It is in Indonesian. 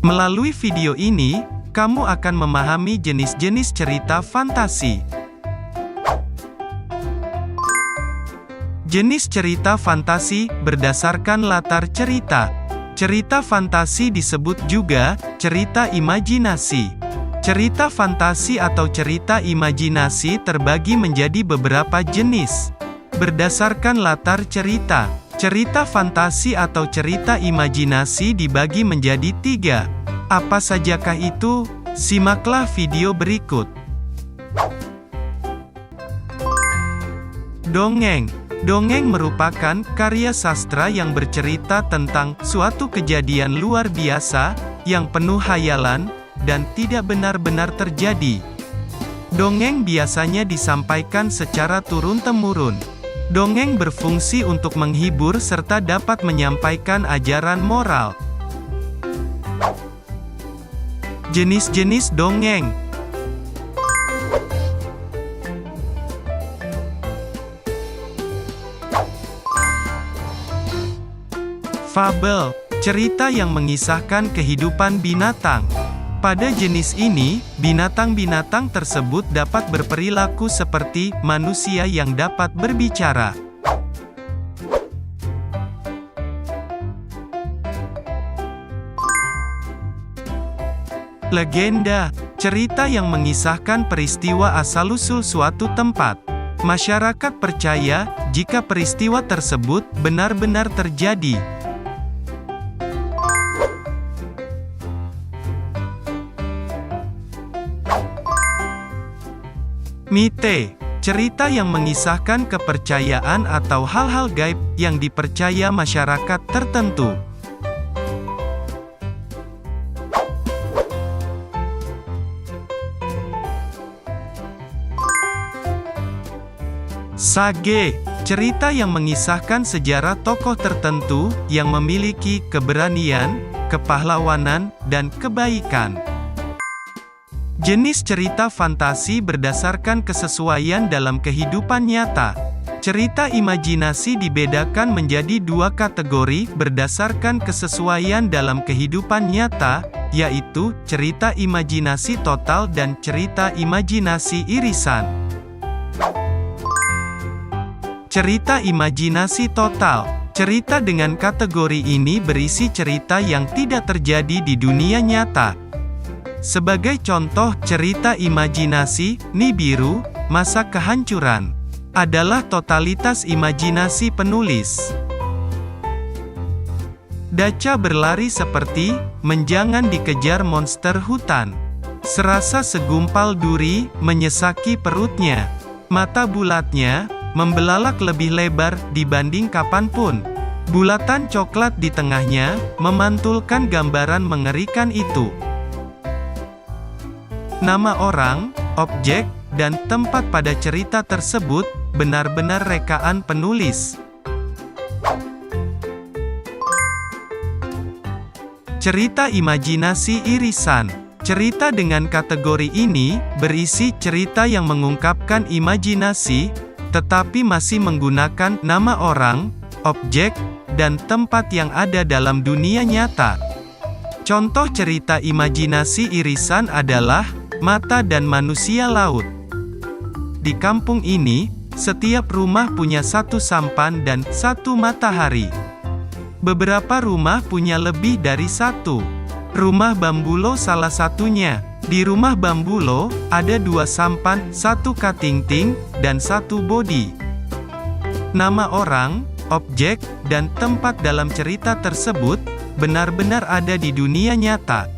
Melalui video ini, kamu akan memahami jenis-jenis cerita fantasi. Jenis cerita fantasi berdasarkan latar cerita. Cerita fantasi disebut juga cerita imajinasi. Cerita fantasi atau cerita imajinasi terbagi menjadi beberapa jenis. Berdasarkan latar cerita, cerita fantasi atau cerita imajinasi dibagi menjadi 3. Apa sajakah itu? Simaklah video berikut. Dongeng. Dongeng merupakan karya sastra yang bercerita tentang suatu kejadian luar biasa, yang penuh hayalan, dan tidak benar-benar terjadi. Dongeng biasanya disampaikan secara turun-temurun. Dongeng berfungsi untuk menghibur serta dapat menyampaikan ajaran moral. Jenis-jenis dongeng. Fabel, cerita yang mengisahkan kehidupan binatang. Pada jenis ini, binatang-binatang tersebut dapat berperilaku seperti manusia yang dapat berbicara. Legenda, cerita yang mengisahkan peristiwa asal-usul suatu tempat. Masyarakat percaya, jika peristiwa tersebut benar-benar terjadi. Mite, cerita yang mengisahkan kepercayaan atau hal-hal gaib yang dipercaya masyarakat tertentu. Sage, cerita yang mengisahkan sejarah tokoh tertentu yang memiliki keberanian, kepahlawanan, dan kebaikan. Jenis cerita fantasi berdasarkan kesesuaian dalam kehidupan nyata. Cerita imajinasi dibedakan menjadi 2 kategori berdasarkan kesesuaian dalam kehidupan nyata, yaitu cerita imajinasi total dan cerita imajinasi irisan. Cerita imajinasi total. Cerita dengan kategori ini berisi cerita yang tidak terjadi di dunia nyata. Sebagai contoh cerita imajinasi, Nibiru, Masa Kehancuran, adalah totalitas imajinasi penulis. Daca berlari seperti menjangan dikejar monster hutan. Serasa segumpal duri menyesaki perutnya. Mata bulatnya membelalak lebih lebar dibanding kapanpun. Bulatan coklat di tengahnya memantulkan gambaran mengerikan itu. Nama orang, objek, dan tempat pada cerita tersebut benar-benar rekaan penulis. Cerita imajinasi irisan. Cerita dengan kategori ini berisi cerita yang mengungkapkan imajinasi, tetapi masih menggunakan nama orang, objek, dan tempat yang ada dalam dunia nyata. Contoh cerita imajinasi irisan adalah Mata dan Manusia Laut. Di kampung ini, setiap rumah punya 1 sampan dan 1 matahari. Beberapa rumah punya lebih dari 1. Rumah Bambulo salah satunya. Di rumah Bambulo, ada 2 sampan, 1 katingting, dan 1 bodi. Nama orang, objek, dan tempat dalam cerita tersebut benar-benar ada di dunia nyata.